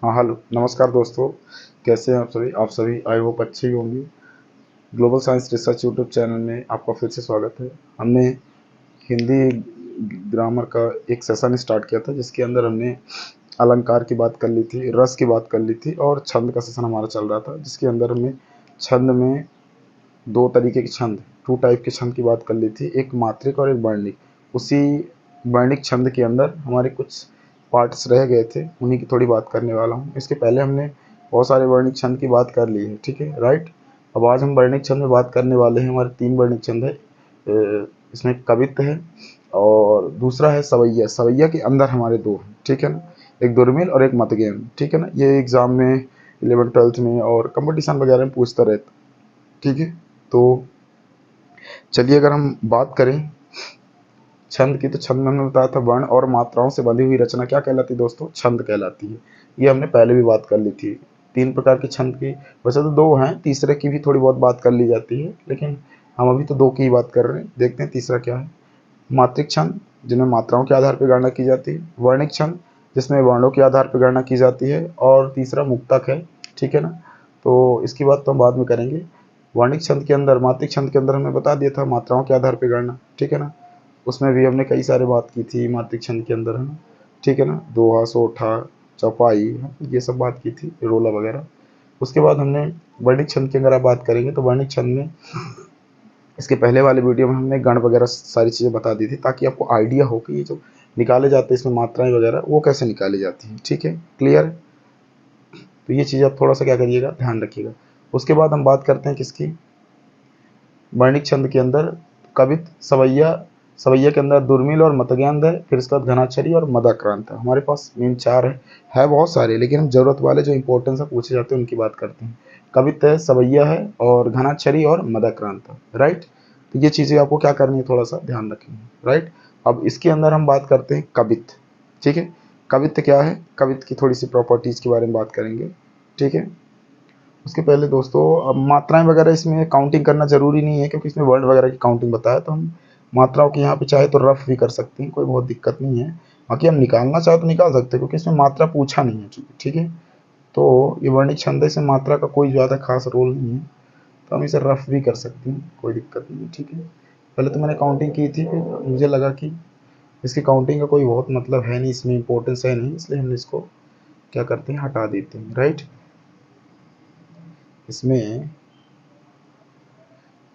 हाँ हेलो नमस्कार दोस्तों। कैसे हैं आप सभी आई होप अच्छे ही होंगे। Global science research YouTube channel में आपका फिर से स्वागत है। हमने हिंदी ग्रामर का एक सेशन स्टार्ट किया था जिसके अंदर हमने अलंकार की बात कर ली थी, रस की बात कर ली थी और छंद का सेशन हमारा चल रहा था जिसके अंदर हमने छंद में दो तरीके के छंद, टू टाइप के छंद की बात कर ली थी, एक मात्रिक और एक वर्णिक। उसी वर्णिक छंद के अंदर हमारे कुछ पार्ट्स रह गए थे, उन्हीं की थोड़ी बात करने वाला हूँ। इसके पहले हमने बहुत सारे वर्णिक छंद की बात कर ली है, ठीक है, राइट। अब आज हम वर्णिक छंद में बात करने वाले हैं। हमारे तीन वर्णिक छंद है। इसमें कवित्त है और दूसरा है सवैया। सवैया के अंदर हमारे दो हैं, ठीक है ना, एक दुर्मिल और एक मतगेंद्र, ठीक है ना। ये एग्जाम में 11th 12th में और कंपटीशन वगैरह में पूछता रहता, ठीक है। तो चलिए अगर हम बात करें छंद की, तो छंद में हमने बताया था वर्ण और मात्राओं से बंधी हुई रचना क्या कहलाती है दोस्तों? छंद कहलाती है। ये हमने पहले भी बात कर ली थी। तीन प्रकार के छंद की, वैसे तो दो हैं, तीसरे की भी थोड़ी बहुत बात कर ली जाती है, लेकिन हम अभी तो दो की ही बात कर रहे हैं। देखते हैं तीसरा क्या है। मात्रिक छंद जिनमें मात्राओं के आधार पर गणना की जाती है, वर्णिक छंद जिसमें वर्णों के आधार पर गणना की जाती है, और तीसरा मुक्तक है, ठीक है ना। तो इसकी बात तो हम बाद में करेंगे। वर्णिक छंद के अंदर, मात्रिक छंद के अंदर हमने बता दिया था मात्राओं के आधार पर गणना, ठीक है ना। उसमें भी हमने कई सारे बात की थी मात्रिक छंद के अंदर, है ना, ठीक है ना। दोहा, सोठा, चौपाई, ये सब बात की थी, रोला वगैरह। उसके बाद हमने वर्णिक छंद की अगर आप बात करेंगे तो वर्णिक छंद में इसके पहले वाले वीडियो में हमने गण वगैरह सारी चीज़ें बता दी थी, ताकि आपको आइडिया हो कि ये जो निकाले जाते हैं इसमें मात्राएं वगैरह वो कैसे निकाली जाती हैं, ठीक है, क्लियर। तो ये चीज़ आप थोड़ा सा क्या करिएगा, ध्यान रखिएगा। उसके बाद हम बात करते हैं किसकी, वर्णिक छंद के अंदर कवित्त, सवैया। सवैया के अंदर दुर्मिल और मतगेंद्र है, फिर उसके बाद घनाक्षरी और मदाक्रांत है। हमारे पास मेन चार है बहुत सारे, लेकिन हम जरूरत वाले जो इंपॉर्टेंस है पूछे जाते हैं उनकी बात करते हैं। कवित्त है, सवैया है और घनाक्षरी और मदाक्रांत है, राइट। तो ये चीज़ें आपको क्या करनी है, थोड़ा सा ध्यान रखनी है, राइट। अब इसके अंदर हम बात करते हैं कवित्त, ठीक है। कवित्त क्या है, कवित्त की थोड़ी सी प्रॉपर्टीज के बारे में बात करेंगे, ठीक है। उसके पहले दोस्तों, अब मात्राएं वगैरह इसमें काउंटिंग करना ज़रूरी नहीं है, क्योंकि इसमें वर्ड वगैरह की काउंटिंग बताया, तो हम मात्राओं की यहाँ पे चाहे तो रफ भी कर सकते हैं, कोई बहुत दिक्कत नहीं है। बाकी हम निकालना चाहे तो निकाल सकते हैं, क्योंकि इसमें मात्रा पूछा नहीं है चूँकि, ठीक है। तो ये वर्णिक छंद है, इसमें मात्रा का कोई ज़्यादा खास रोल नहीं है, तो हम इसे रफ भी कर सकते हैं, कोई दिक्कत नहीं है, ठीक है। पहले तो मैंने काउंटिंग की थी, फिर मुझे लगा कि इसकी काउंटिंग का कोई बहुत मतलब है नहीं, इसमें इंपॉर्टेंस है नहीं, इसलिए हम इसको क्या करते हैं, हटा देते हैं, राइट। इसमें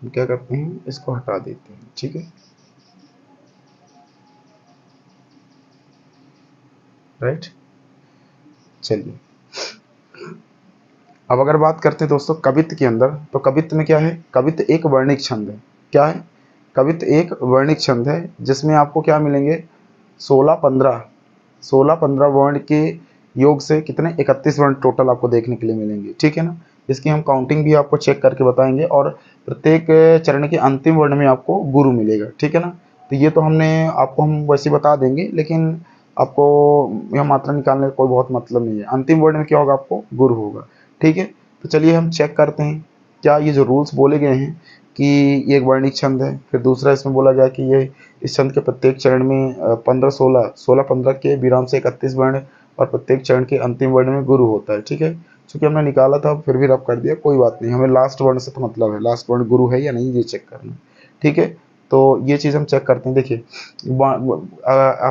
हम क्या करते हैं, इसको हटा देते हैं, ठीक है, राइट। चलिए अब अगर बात करते हैं दोस्तों कवित्त के अंदर, तो कवित्त में क्या है, कवित्त एक वर्णिक छंद है। क्या है, कवित्त एक वर्णिक छंद है जिसमें आपको क्या मिलेंगे, 16 15, 16 15 वर्ण के योग से कितने, 31 वर्ण टोटल आपको देखने के लिए मिलेंगे, ठीक है ना। इसकी हम काउंटिंग भी आपको चेक करके बताएंगे, और प्रत्येक चरण के अंतिम वर्ण में आपको गुरु मिलेगा, ठीक है ना। तो ये तो हमने आपको हम वैसे बता देंगे, लेकिन आपको यह मात्रा निकालने का कोई बहुत मतलब नहीं है। अंतिम वर्ण में क्या होगा, आपको गुरु होगा, ठीक है। तो चलिए हम चेक करते हैं क्या ये जो रूल्स बोले गए हैं कि ये एक वर्णिक छंद है, फिर दूसरा इसमें बोला गया कि ये इस छंद के प्रत्येक चरण में 16 15 के विराम से 31 वर्ण, और प्रत्येक चरण के अंतिम वर्ण में गुरु होता है, ठीक है। चूंकि हमने निकाला था फिर भी रब कर दिया, कोई बात नहीं, हमें लास्ट वर्ण से तो मतलब है, लास्ट वर्ण गुरु है या नहीं ये चेक करना, ठीक है। तो ये चीज़ हम चेक करते हैं। देखिए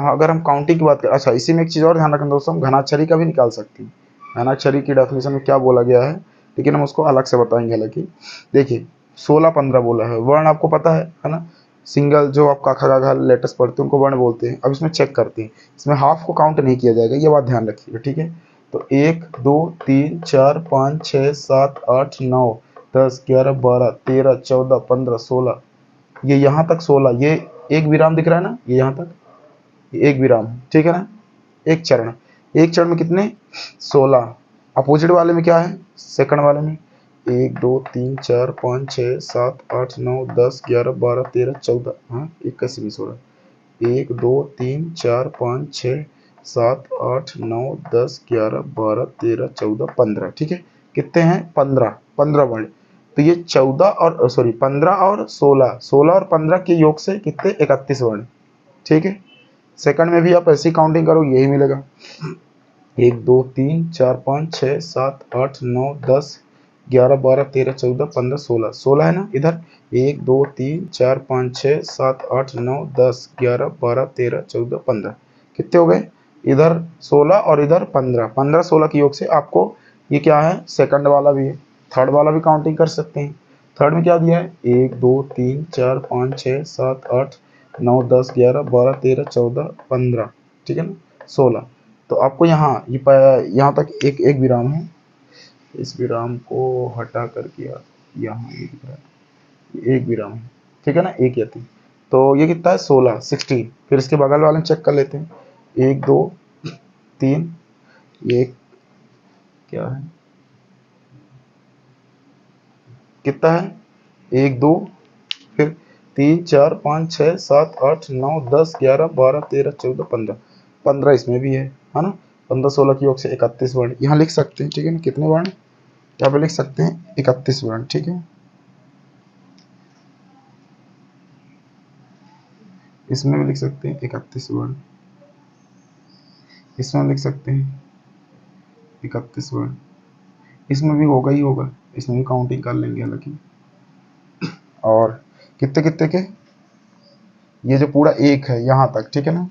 अगर हम काउंटिंग की बात करें, अच्छा इसी में एक चीज़ और ध्यान रखना दोस्तों, हम घनाक्षरी का भी निकाल सकते हैं। घनाक्षरी की डेफिनेशन में क्या बोला गया है, लेकिन हम उसको अलग से बताएंगे। हालांकि देखिए 16 15 बोला है, वर्ण आपको पता है ना, सिंगल जो आप का खा गा घा लेटर्स पढ़ते हैं उनको वर्ण बोलते हैं। अब इसमें चेक करते हैं, इसमें हाफ को काउंट नहीं किया जाएगा, ये बात ध्यान रखिएगा, ठीक है। तो 1 2 3 4 5 6 7 8 9 10 11 12 13 14 15 16, ये यहाँ तक 16, ये एक विराम दिख रहा है ना, ये यहाँ तक, ये एक विराम, ठीक है ना, एक चरण, एक चरण में कितने, 16। अपोजिट वाले में क्या है, सेकंड वाले में 1 2 3 4 5 6 7 8 9 10 11 12 13 14, हाँ 21 मिस हो रहा है, 1 2 3 4 5 6 7 8 9 10 11 12 13 14 15, ठीक है। कितने हैं, 15, 15 वर्ण। तो ये 14 और सॉरी 15 और 16, 16 और 15 के योग से कितने, 31 वर्ण, ठीक है। सेकंड में भी आप ऐसी काउंटिंग करो यही मिलेगा। 1 2 3 4 5 6 7 8 9 10 11 12 13 14 15 16 16 है ना इधर। 1 2 3 4 5 6 7 8 9 10 11 12 13 14 15 कितने हो गए इधर 16 और इधर 15 15 16 के योग से आपको ये क्या है सेकंड वाला भी है, थर्ड वाला भी काउंटिंग कर सकते हैं। थर्ड में क्या दिया है 1 2 3 4 5 6 7 8 9 10 11 12 13 14 15 ठीक है ना 16। तो आपको यहाँ यहाँ तक एक एक विराम है, इस विराम को हटा करके यहाँ ये दिख रहा है ये एक विराम है ठीक है ना एक या तीन। तो ये कितना है 16 16। फिर इसके बगल वाले चेक कर लेते हैं 1 2 3 ये क्या है कितना है 1 2 फिर 3 4 5 6 7 8 9 10 11 12 13 14 15 15 इसमें भी है ना 15 16 की योग से 31 वर्ण यहाँ लिख सकते हैं ठीक है ना कितने वर्ण यहाँ पे लिख सकते हैं 31 वर्ण ठीक है। इसमें भी लिख सकते हैं 31 वर्ण, इसमें लिख सकते हैं 31 वर्ण, इसमें भी होगा ही होगा, इसमें भी काउंटिंग कर लेंगे हालांकि। और कितने कितने के ये जो पूरा एक है यहां तक ठीक है ना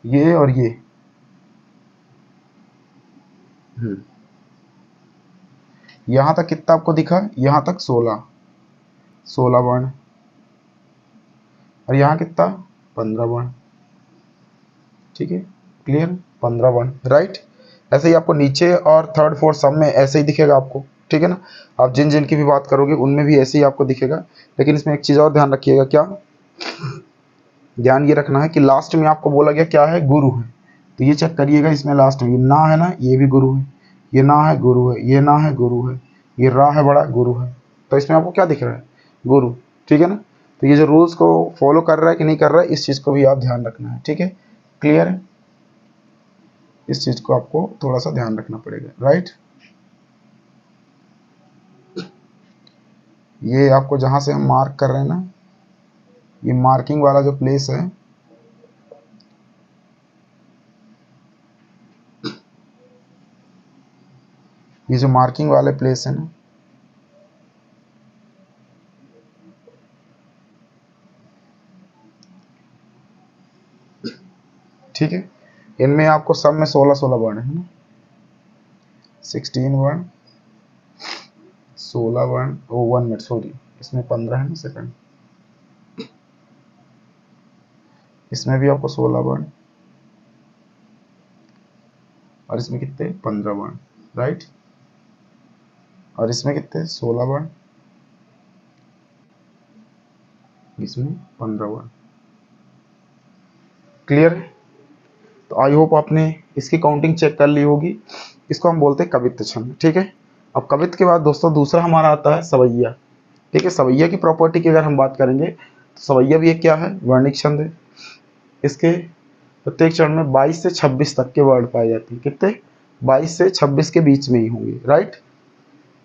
ये और ये यहां तक कितना आपको दिखा यहां तक 16 16 वर्ण और यहाँ कितना 15 वर्ण ठीक है क्लियर 15 वर्ण राइट। ऐसे ही आपको नीचे और थर्ड फोर्थ सब में ऐसे ही दिखेगा आपको ठीक है ना। आप जिन जिन की भी बात करोगे उनमें भी ऐसे ही आपको दिखेगा। लेकिन इसमें एक चीज़ और ध्यान रखिएगा क्या ध्यान ये रखना है कि लास्ट में आपको बोला गया क्या है गुरु है। तो ये चेक करिएगा इसमें लास्ट में ये ना है ना ये भी गुरु है, ये ना है गुरु है, ये ना है गुरु है, ये रा है बड़ा गुरु है। तो इसमें आपको क्या दिख रहा है गुरु ठीक है ना। तो ये जो रूल्स को फॉलो कर रहा है कि नहीं कर रहा है इस चीज़ को भी आप ध्यान रखना है ठीक है क्लियर है। इस चीज़ को आपको थोड़ा सा ध्यान रखना पड़ेगा राइट। ये आपको जहाँ से हम मार्क कर रहे हैं ना ये मार्किंग वाला जो प्लेस है ये जो मार्किंग वाले प्लेस है ना ठीक है इनमें आपको सब में 16 16 वर्ण है ना 16 वर्ण 16 वर्ण ओ 1 मिनट सॉरी इसमें 15 है ना सेकंड इसमें भी आपको 16 वर्ण और इसमें कितने 15 वर्ण राइट और इसमें कितने 16 वर्ण इसमें 15 वर्ण क्लियर है। तो आई होप आपने इसकी काउंटिंग चेक कर ली होगी। इसको हम बोलते हैं कवित्त छंद ठीक है। अब कवित्त के बाद दोस्तों दूसरा हमारा आता है सवैया ठीक है। सवैया की प्रॉपर्टी की अगर हम बात करेंगे तो सवैया भी एक क्या है वर्णिक छंद है। इसके प्रत्येक चरण में 22 से 26 तक के वर्ड पाए जाते हैं कितने 22 से 26 के बीच में ही होंगे राइट।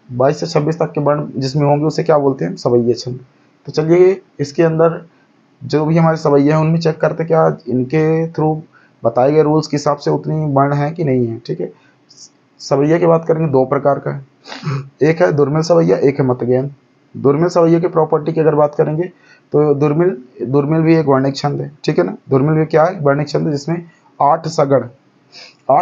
22 से 26 तक के वर्ण जिसमें होंगे उसे क्या बोलते हैं सवैया छंद। तो चलिए इसके अंदर जो भी हमारे सवैया हैं उनमें चेक करते क्या इनके थ्रू बताए गए रूल्स के हिसाब से उतनी वर्ण है कि नहीं है ठीक है। सवैया की बात करेंगे दो प्रकार का है, एक है दुर्मिल सवैया एक है मतगैन। दुर्मिल सवैया की प्रॉपर्टी की अगर बात करेंगे तो दुर्मिल दुर्मिल भी एक वर्णिक छंद है ठीक है ना। दुर्मिल भी क्या है वर्णिक छंद जिसमें 8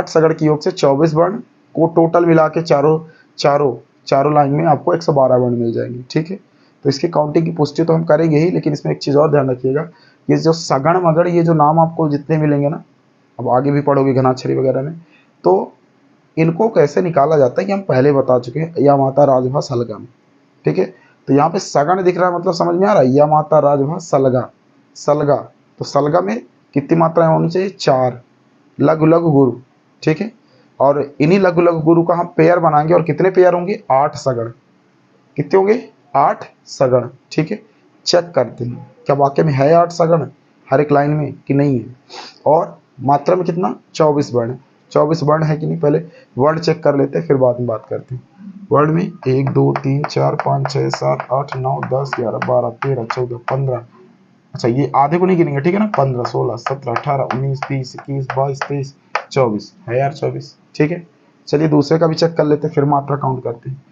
सगड़ की योग से 24 वर्ण को टोटल मिला के चारों लाइन में आपको 112 वर्ण मिल जाएंगे ठीक है। तो इसकी काउंटिंग की पुष्टि तो हम करेंगे ही लेकिन इसमें एक चीज़ और ध्यान रखिएगा ये जो सगण मगड़ ये जो नाम आपको जितने मिलेंगे ना अब आगे भी पढ़ोगे घनाक्षरी वगैरह में तो इनको कैसे निकाला जाता है कि हम पहले बता चुके हैं। या माता राजभा सलगा में ठीक है। तो यहाँ पे सगण दिख रहा है मतलब समझ में आ रहा है या माता राजभा सलगा सलगा। तो सलगा में कितनी मात्राएं होनी चाहिए 4 लघु लघु गुरु ठीक है। और इन्हीं लघु लघु गुरु का हम पेयर बनाएंगे और कितने पेयर होंगे 8 सगण कितने होंगे 8 सगण ठीक है। चेक करते हैं क्या वाक्य में है 8 सगण हर एक लाइन में कि नहीं है। और मात्रा में कितना 24 वर्ण 24 वर्ण है कि नहीं पहले वर्ण चेक कर लेते हैं फिर बाद में बात करते हैं। वर्ण में 1 2 3 4 5 6 7 8 9 10 11 12 13 14 15 अच्छा ये आधे को नहीं गिनेंगे, ठीक है ना, 15 16 17 18 19 20 21 22 23 24 है यार 24, ठीक है। चलिए दूसरे का भी चेक कर लेते हैं, फिर मात्रा काउंट करते हैं।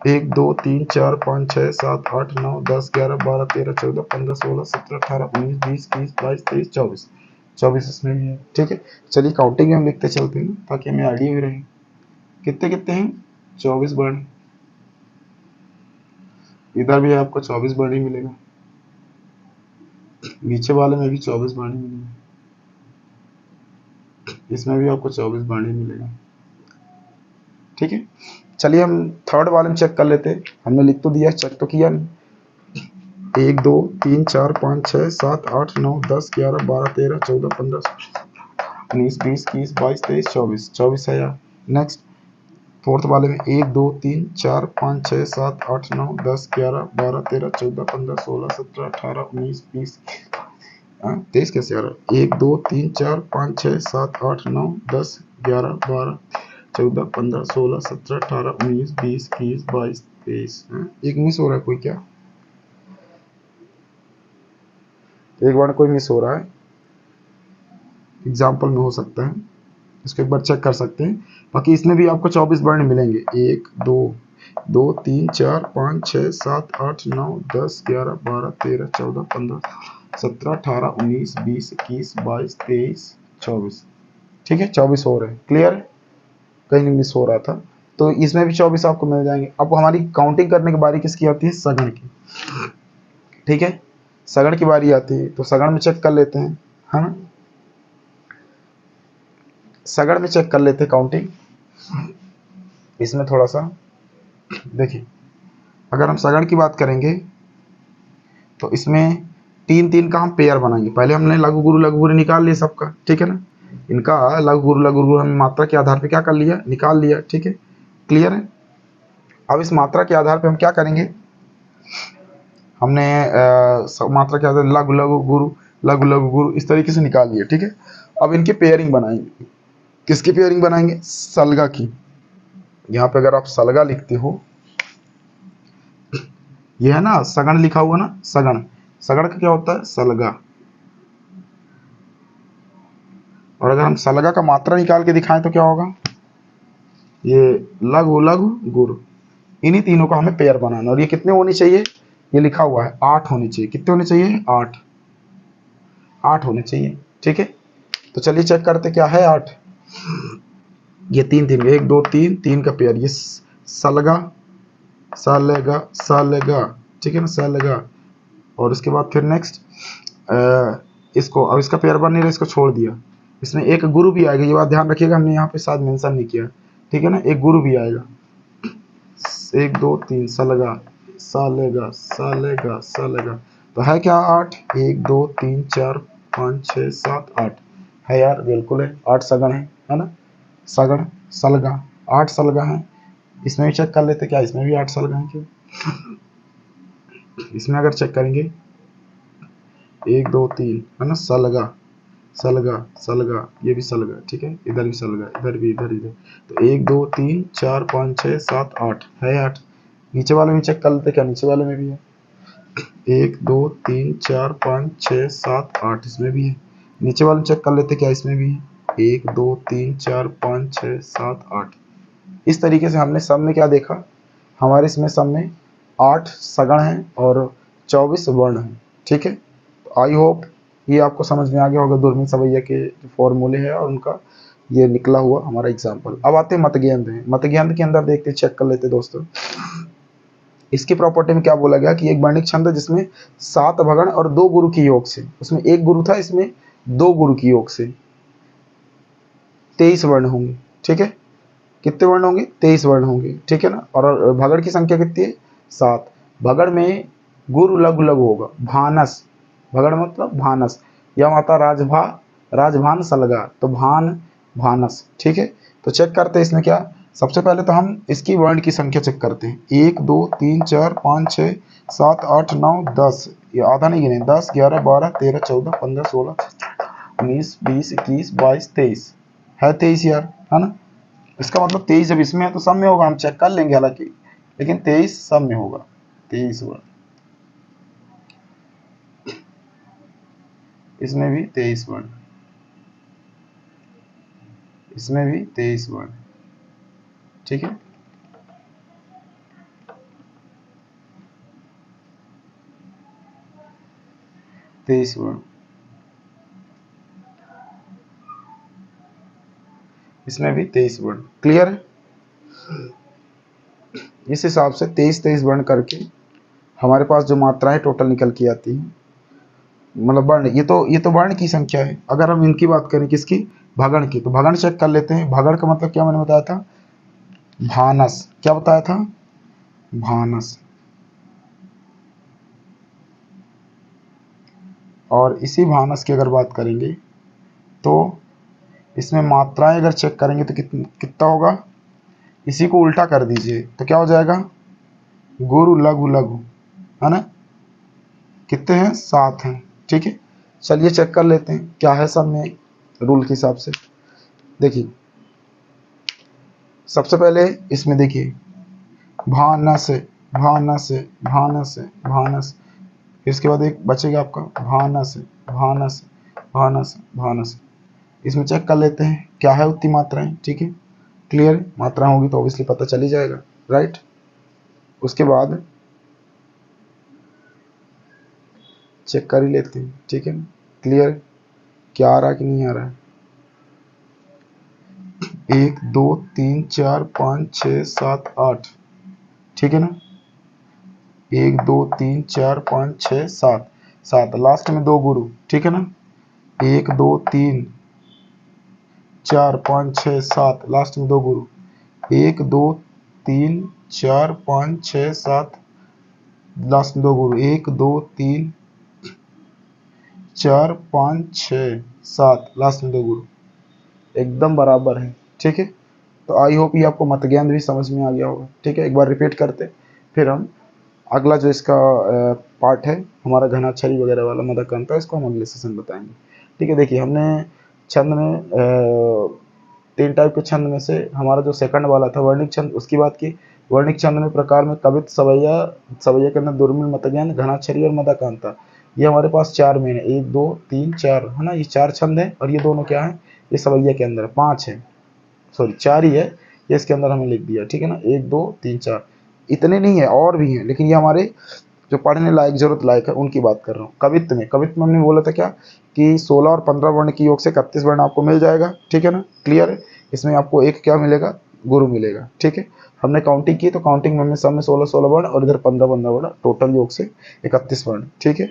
1 2 3 4 5 6 7 8 9 10 11 12 13 14 15 16 17 18 19 20 21 22 23 24, 24 इसमें भी है, ठीक है। चलिए काउंटिंग में हम लिखते चलते हैं ताकि हमें आइडिया भी रहे कितने कितने हैं। 24 वर्ण, इधर भी आपको 24 वर्ण ही मिलेगा, नीचे वाले में भी 24 वर्ण ही मिलेगा, इसमें भी आपको 24 वर्ण ही मिलेगा, ठीक है। चलिए हम थर्ड वाले में चेक कर लेते हैं, हमने लिख तो दिया, चेक तो किया नहीं। 1 2 3 4 5 6 7 8 9 10 11 12 13 14 15 19 20 21 22 23 24, 24 है यार। नेक्स्ट फोर्थ वाले में 1 2 3 4 5 6 7 8 9 10 11 12 13 14 15 16 17 18 19 20 23 कैसे आ रहा है। 1 2 3 4 5 6 7 8 9 10 11 12 14 15 16 17 18 19 20 21 22 23, एक मिस हो रहा है कोई क्या, एक बार कोई मिस हो रहा है, एग्जाम्पल में हो सकता है, इसको एक बार चेक कर सकते हैं। बाकी इसमें भी आपको 24 वर्ण मिलेंगे, 1 2 2 3 4 5 6 7 8 9 10 11 12 13 14 15 17 18 19 20 21 22 23 24, ठीक है। 24 हो रहे हैं, क्लियर है, कहीं नहीं मिस हो रहा था, तो इसमें भी 24 आपको मिल जाएंगे। अब हमारी काउंटिंग करने की बारी किसकी आती है, सगण की, ठीक है। सगण की बारी आती है तो सगण में चेक कर लेते हैं, है ना, सगण में चेक कर लेते हैं काउंटिंग। इसमें थोड़ा सा देखिए, अगर हम सगण की बात करेंगे तो इसमें 3 3 का हम पेयर बनाएंगे। पहले हमने लघु गुरु लघु गुरु निकाल लिया सबका, ठीक है ना, इनका लघु गुरु हमने मात्रा के आधार पे क्या कर लिया, निकाल लिया, ठीक है, क्लियर है। अब इस मात्रा के आधार पे हम क्या करेंगे, हमने मात्रा के आधार लघु लघु गुरु इस तरीके से निकाल लिया, ठीक है। अब इनकी पेयरिंग बनाएंगे, किसकी पेयरिंग बनाएंगे, सलगा की। यहाँ पे अगर आप सलगा लिखते हो, ये है ना सगण लिखा हुआ ना, सगण, सगण का क्या होता है, सलगा। और अगर हम सलगा का मात्रा निकाल के दिखाएं तो क्या होगा, ये लघु लघु गुरु, इन्हीं तीनों का हमें पेयर बनाना। और ये कितने होनी चाहिए, ये लिखा हुआ है 8 होने चाहिए, कितने होने चाहिए, 8, 8 होने चाहिए, ठीक है। तो चलिए चेक करते क्या है 8, ये 3 3 1 2 3 3 का पेयर, ये सलगा सलगा सलगा, ठीक है ना, सलगा। और उसके बाद फिर नेक्स्ट इसको, अब इसका पेयर बन नहीं रहा, इसको छोड़ दिया, इसमें एक गुरु भी आएगा, ये बात ध्यान रखिएगा, हमने यहाँ पे शायद मेंशन नहीं किया, ठीक है ना, एक गुरु भी आएगा, 1 2 3 सलगा सलगा सलगा सलगा, तो है क्या 8, 1 2 3 4 5 6 7 8 है यार, बिल्कुल है, 8 सगण है ना, सगण सलगा 8 सलगा है। इसमें भी चेक कर लेते क्या, इसमें भी 8 सलगा है क्या, इसमें अगर चेक करेंगे 1 2 3 है ना, सलगा सलगा सलगा, ये भी सलगा, ठीक है, इधर भी सलगा, इधर भी, इधर इधर, तो 1 2 3 4 5 6 7 8 है 8। नीचे वाले में चेक कर लेते क्या, नीचे वाले में भी है 1 2 3 4 5 6 7 8, इसमें भी है। नीचे वाले में चेक कर लेते क्या, इसमें भी है 1 2 3 4 5 6 7 8। इस तरीके से हमने सब में क्या देखा, हमारे इसमें सब में 8 सगण हैं और 24 वर्ण हैं, ठीक है। तो आई होप ये आपको समझ में आ गया होगा दूरबीन सवैया के जो फॉर्मूले हैं और उनका ये निकला हुआ हमारा एग्जाम्पल। अब आते हैं मतज्ञान में, मतज्ञान के अंदर देखते चेक कर लेते दोस्तों। इसकी प्रॉपर्टी में क्या बोला गया कि एक वर्णिक छंद है जिसमें 7 भगण और 2 गुरु की योग से, उसमें 1 गुरु था, इसमें 2 गुरु की योग से 23 वर्ण होंगे, ठीक है। कितने वर्ण होंगे, 23 वर्ण होंगे, ठीक है ना। और भगड़ की संख्या कितनी है, 7। भगड़ में गुरु लघु लघु होगा, भानस, भगड़ मतलब भानस, या माता राजभा राजभान सलगा, तो भान भानस, ठीक है। तो चेक करते हैं इसमें क्या, सबसे पहले तो हम इसकी वर्ण की संख्या चेक करते हैं, 1 2 3 4 5 6 7 8 9 10, ये आधा नहीं गिने, 10 11 12 13 14 15 16 19 20 21 22 23 है, 23 यार, है ना। इसका मतलब 23 जब इसमें है तो सब में होगा, हम चेक कर लेंगे हालांकि, लेकिन 23 सब में होगा, 23 वर्ण। इसमें भी 23 वर्ण, इसमें भी 23 वर्ण, ठीक है। तेईस वर्ण, इसमें भी 23 वर्ण। क्लियर है? इस हिसाब से 23 वर्ण करके हमारे पास जो मात्राएं टोटल निकल के आती हैं, मतलब वर्ण, ये तो वर्ण की संख्या है। अगर हम इनकी बात करें, किसकी? भगण की, तो भगण चेक कर लेते हैं। भगण का मतलब क्या मैंने बताया था? भानस। क्या बताया था? भानस। और इसी भानस की अगर बात करेंगे तो इसमें मात्राएं अगर चेक करेंगे तो कितना होगा? इसी को उल्टा कर दीजिए तो क्या हो जाएगा? गुरु लघु लघु, है ना? कितने हैं? 7 हैं, ठीक है। चलिए चेक कर लेते हैं क्या है सब में रूल के हिसाब से। देखिए सबसे पहले इसमें देखिए भानस, भानस, भानस, भानस, इसके बाद एक बचेगा आपका भानस, भानस, भानस, भानस। इसमें चेक कर लेते हैं क्या है उतनी मात्राएं, ठीक है। क्लियर? मात्रा होगी तो ऑब्वियसली पता चल ही जाएगा, राइट। उसके बाद चेक कर ही लेते हैं, ठीक है। क्लियर? क्या आ रहा है कि नहीं आ रहा है? 1 2 3 4 5 6 7 8, ठीक है ना। 1 2 3 4 5 6 7, 7 लास्ट में 2 गुरु, ठीक है ना। 1 2 3 4 5 6 7 लास्ट में 2 गुरु। 1 2 3 4 5 6 7 लास्ट में 2 गुरु। 1 2 3 4 5 6 7 लास्ट में 2 गुरु। एकदम बराबर है, ठीक है। तो आई होप ये आपको मत ज्ञान भी समझ में आ गया होगा, ठीक है। एक बार रिपीट करते फिर हम अगला जो इसका पार्ट है हमारा घनाक्षरी वगैरह वाला मदकंता, इसको हम अगले सेशन बताएंगे, ठीक है। देखिए हमने छंद में 3 टाइप के छंद में से हमारा जो सेकंड वाला था वर्णिक छंद, उसकी बात की। वर्णिक छंद में प्रकार में कवित, सवैया, सवैया के अंदर दुर्मिल, मतज्ञान, घनाक्षरी और मदकांता। ये हमारे पास 4 में है, 1 2 3 4, है ना। ये 4 छंद है और ये दोनों क्या है? ये सवैया के अंदर 5 है, सॉरी 4 ही है, ये इसके अंदर हमें लिख दिया, ठीक है ना। 1 2 3 4, इतने नहीं है और भी हैं, लेकिन ये हमारे जो पढ़ने लायक, जरूरत लायक है, उनकी बात कर रहा हूँ। कवित्व में हमने बोला था क्या कि 16 और 15 वर्ण की योग से 31 वर्ण आपको मिल जाएगा, ठीक है ना। क्लियर है? इसमें आपको एक क्या मिलेगा? गुरु मिलेगा, ठीक है। हमने काउंटिंग की तो काउंटिंग में हमने सब में 16 वर्ण और इधर 15 वर्ण, टोटल योग से 31 वर्ण, ठीक है।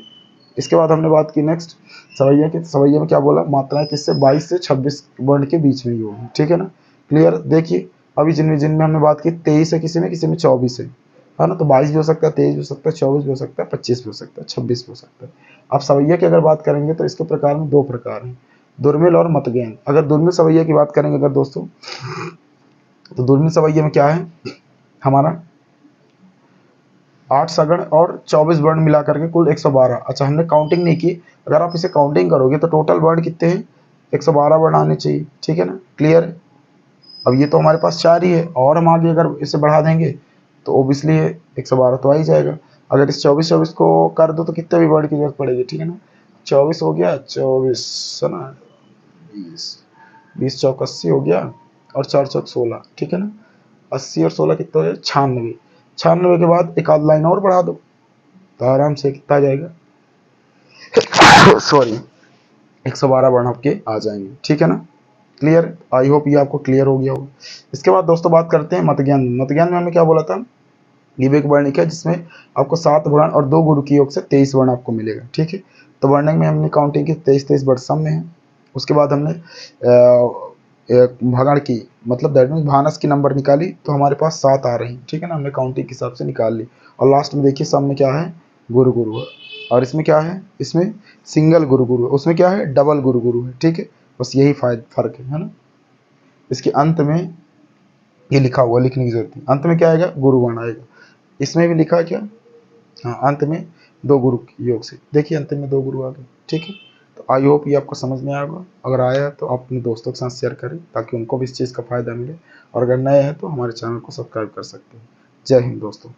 इसके बाद हमने बात की नेक्स्ट सवैया की। सवैया में क्या बोला? मात्राएं किससे? 22 से 26 वर्ण के बीच में ही होगी, ठीक है ना। क्लियर? देखिए अभी जिनमें हमने बात की 23 है, किसी में 24 है ना। तो 22 भी हो सकता है, 23 भी हो सकता है, 24 भी हो सकता है, 25 भी हो सकता है, 26 भी हो सकता है। अब सवैया की अगर बात करेंगे तो इसके प्रकार में 2 प्रकार हैं, दुर्मिल और मतज्ञान। अगर दुर्मिल सवैया की बात करेंगे अगर दोस्तों, तो दुर्मिल सवैया में क्या है हमारा? 8 सगण और 24 वर्ण मिला करके कुल 112। अच्छा हमने काउंटिंग नहीं की, अगर आप इसे काउंटिंग करोगे तो टोटल वर्ण कितने हैं? 112 वर्ण आने चाहिए, ठीक है ना। क्लियर? अब ये तो हमारे पास 4 ही है, और हम आगे अगर इसे बढ़ा देंगे तो ओबियसली 112 तो आ ही जाएगा। अगर इस 24 को कर दो तो कितने भी वर्ड की जरूरत पड़ेगी, ठीक है ना। 24 हो गया, 24 है ना, 20 चौक 80 हो गया, और 4 चौक 16, ठीक है ना। 80 और 16 कितना है? 96। 96 के बाद एक आध लाइन और बढ़ा दो तो आराम से कितना आ जाएगा? सॉरी 112 वर्ण आपके आ जाएंगे, ठीक है ना। क्लियर? आई होप ये आपको क्लियर हो गया होगा। इसके बाद दोस्तों बात करते हैं मतज्ञान। मतज्ञान में हमने क्या बोला था? ये भी एक वर्णिक है जिसमें आपको 7 वर्ण और 2 गुरु की योग से 23 वर्ण आपको मिलेगा, ठीक है। तो वर्णिक में हमने काउंटिंग की 23 वर्ण सम में है। उसके बाद हमने भगण की, मतलब दैट मीन भानस की नंबर निकाली तो हमारे पास 7 आ रही, ठीक है ना। हमने काउंटिंग के हिसाब से निकाल ली। और लास्ट में देखिए सम में क्या है? गुरु गुरु है। और इसमें क्या है? इसमें सिंगल गुरु गुरु है, उसमें क्या है? डबल गुरु गुरु है, ठीक है। बस यही फर्क है ना। इसके अंत में ये लिखा हुआ, लिखने की जरूरत नहीं। अंत में क्या आएगा? गुरु वर्ण आएगा। इसमें भी लिखा है क्या? हाँ, अंत में 2 गुरु योग से, देखिए अंत में 2 गुरु आ गए, ठीक है। तो आई होप ये आपको समझ में आएगा। अगर आया तो आप अपने दोस्तों के साथ शेयर करें ताकि उनको भी इस चीज़ का फायदा मिले, और अगर नए हैं तो हमारे चैनल को सब्सक्राइब कर सकते हैं। जय हिंद दोस्तों।